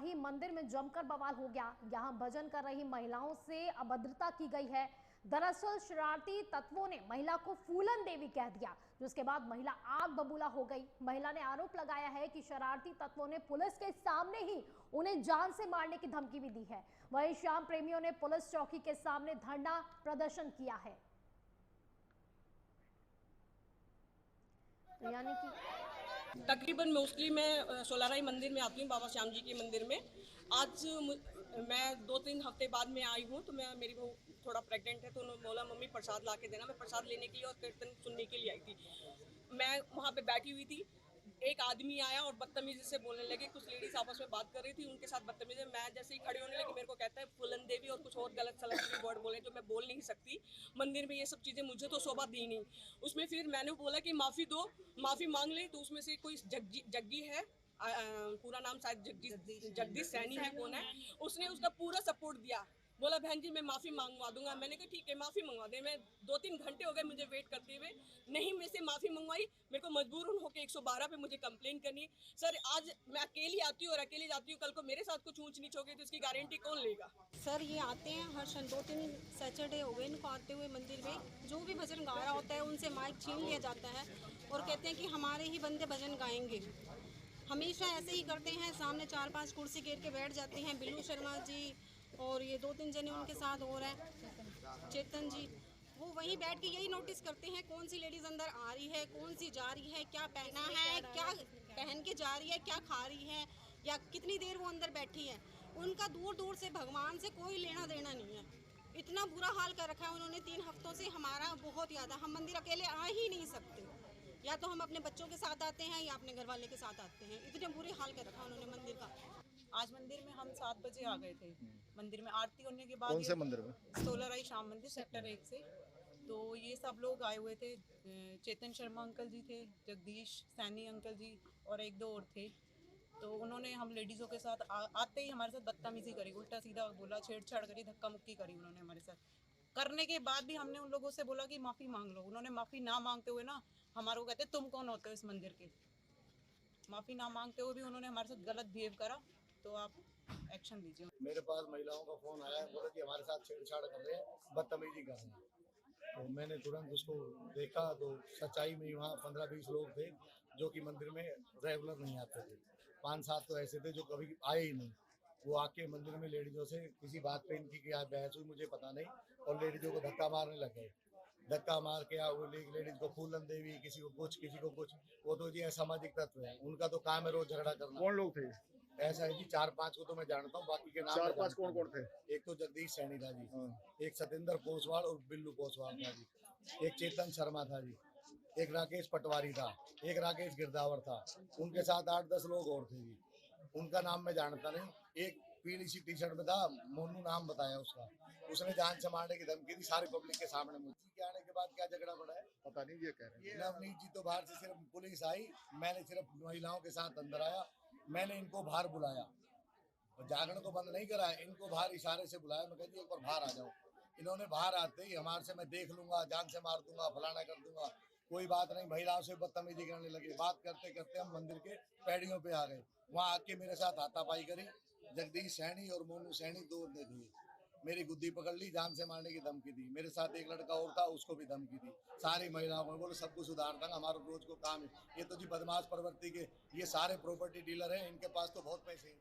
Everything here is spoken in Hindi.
वहीं मंदिर में जमकर बवाल हो गया। यहां भजन कर रही महिलाओं से अभद्रता की गई है। दरअसल शरारती तत्वों ने महिला को फूलन देवी कह दिया, जिसके बाद महिला आग बबूला हो गई। महिला ने आरोप लगाया है कि शरारती तत्वों ने पुलिस के सामने ही उन्हें जान से मारने की धमकी भी दी है। वहीं श्याम प्रेमियों ने पुलिस चौकी के सामने धरना प्रदर्शन किया है। यानी कि तकरीबन मोस्टली मैं सोलाराई मंदिर में आती हूँ, बाबा श्याम जी के मंदिर में। आज मैं 2-3 हफ्ते बाद में आई हूँ, तो मेरी वो थोड़ा प्रेग्नेंट है, तो उन्होंने बोला मम्मी प्रसाद ला के देना। मैं प्रसाद लेने के लिए और कीर्तन सुनने के लिए आई थी। मैं वहाँ पे बैठी हुई थी, एक आदमी आया और बदतमीजी से बोलने लगे। कुछ लेडीज आपस में बात कर रही थी, उनके साथ बदतमीजी। मैं जैसे ही खड़ी होने लगी, मेरे को कहता है फूलन देवी और कुछ और गलत सलत वर्ड बोले, जो मैं बोल नहीं सकती। मंदिर में ये सब चीज़ें मुझे तो शोभा दी नहीं। उसमें फिर मैंने बोला कि माफ़ी दो, माफ़ी मांग ली। तो उसमें से कोई जग्गी है, पूरा नाम शायद जगदीश सैनी है, कौन है, उसने उसका पूरा सपोर्ट दिया। बोला बहन जी मैं माफ़ी मंगवा दूंगा। मैंने कहा ठीक है माफ़ी मंगवा दे। मैं 2-3 घंटे हो गए मुझे वेट करते हुए, नहीं मेरे से माफ़ी मंगवाई। मेरे को मजबूर होकर 112 पे मुझे कंप्लेन करनी है। सर आज मैं अकेली आती हूँ और अकेली जाती हूँ, कल को मेरे साथ कुछ ऊंच नीच होगी तो इसकी गारंटी कौन लेगा। सर ये आते हैं हर 2-3 सैटरडे हो गए इनको आते हुए मंदिर में। जो भी भजन गा रहा होता है उनसे माइक छीन लिया जाता है और कहते हैं कि हमारे ही बंदे भजन गाएंगे। हमेशा ऐसे ही करते हैं। सामने 4-5 कुर्सी घेर के बैठ जाते हैं। बिल्लू शर्मा जी और ये 2-3 जने उनके साथ और हैं, चेतन जी। वो वहीं बैठ के यही नोटिस करते हैं कौन सी लेडीज़ अंदर आ रही है, कौन सी जा रही है, क्या पहना है, क्या पहन के जा रही है, क्या खा रही है, या कितनी देर वो अंदर बैठी है। उनका दूर दूर से भगवान से कोई लेना देना नहीं है। इतना बुरा हाल कर रखा है उन्होंने 3 हफ्तों से। हमारा बहुत ज़्यादा, हम मंदिर अकेले आ ही नहीं सकते। या तो हम अपने बच्चों के साथ आते हैं या अपने घर वाले के साथ आते हैं। इतने बुरे हाल कर रखा उन्होंने मंदिर का। आज मंदिर में हम 7 बजे आ गए थे। मंदिर में आरती होने के बाद कौन से मंदिर में? सोलराई श्याम मंदिर सेक्टर 1 से। तो ये सब लोग आए हुए थे। चेतन शर्मा अंकल जी थे, जगदीश सैनी अंकल जी और 1-2 और थे। तो उन्होंने हम लेडीज़ों के साथ आते ही हमारे साथ बदतमीजी करी, उल्टा सीधा बोला, छेड़छाड़ करी, धक्का मुक्की करी उन्होंने हमारे साथ। करने के बाद भी हमने उन लोगों से बोला कि माफ़ी मांग लो। उन्होंने माफ़ी ना मांगते हुए ना हमारे को कहते तुम कौन होते हो इस मंदिर के। माफ़ी ना मांगते हुए भी उन्होंने हमारे साथ गलत बिहेव करा। तो आप एक्शन लीजिए। मेरे पास महिलाओं का फोन आया, बोला कि हमारे साथ छेड़छाड़ कर रहे हैं, बदतमीजी कर रहे हैं। तो मैंने तुरंत उसको देखा तो सच्चाई में वहाँ 15-20 लोग थे जो कि मंदिर में रेगुलर नहीं आते थे। 5-7 तो ऐसे थे जो कभी आए ही नहीं। वो आके मंदिर में लेडीजों से किसी बात पे इनकी क्या बहस हुई मुझे पता नहीं, और लेडीजों को धक्का मारने लगे। धक्का मार के वो लेडीज को फूलन देवी, किसी को कुछ, किसी को कुछ। वो तो जी असामाजिक तत्व है, उनका तो काम है रोज झगड़ा करना। कौन लोग थे? ऐसा है जी 4-5 को तो मैं जानता हूँ, बाकी के नाम 4-5 कौन कौन थे? एक तो जगदीश सैनी था जी, एक सतेंद्र पोसवाल और बिल्लू पोसवाल था जी, एक चेतन शर्मा था जी, एक राकेश पटवारी था, एक राकेश गिरदावर था। उनके साथ 8-10 लोग और थे जी, उनका नाम मैं जानता नहीं। एक पीली सी टी-शर्ट में था, मोनू नाम बताया उसका, उसने जान से मारने की धमकी दी सारे पब्लिक के सामने। मुझे के आने के बाद क्या झगड़ा पड़ा है पता नहीं, ये कह रहे हैं। नवनीत जी तो बाहर से सिर्फ पुलिस आई, मैंने सिर्फ महिलाओं के साथ अंदर आया। मैंने इनको बाहर बुलाया, जागरण को बंद नहीं करा है, इनको बाहर इशारे से बुलाया। मैं कहती एक बार बाहर आ जाओ। इन्होंने बाहर आते ही हमारे से मैं देख लूंगा, जान से मार दूंगा, फलाना कर दूंगा, कोई बात नहीं। महिलाओं से बदतमीजी करने लगे। बात करते करते हम मंदिर के पैड़ियों पे आ गए। वहां आके मेरे साथ हाथापाई करी। जगदीश सैनी और मोनू सैनी दो ने थे, मेरी गुद्दी पकड़ ली, जान से मारने की धमकी दी। मेरे साथ एक लड़का और था, उसको भी धमकी दी। सारी महिलाओं को बोलो सबको सुधार देंगे, हमारा रोज को काम है। ये तो जी बदमाश प्रवृत्ति के ये सारे प्रॉपर्टी डीलर हैं, इनके पास तो बहुत पैसे हैं।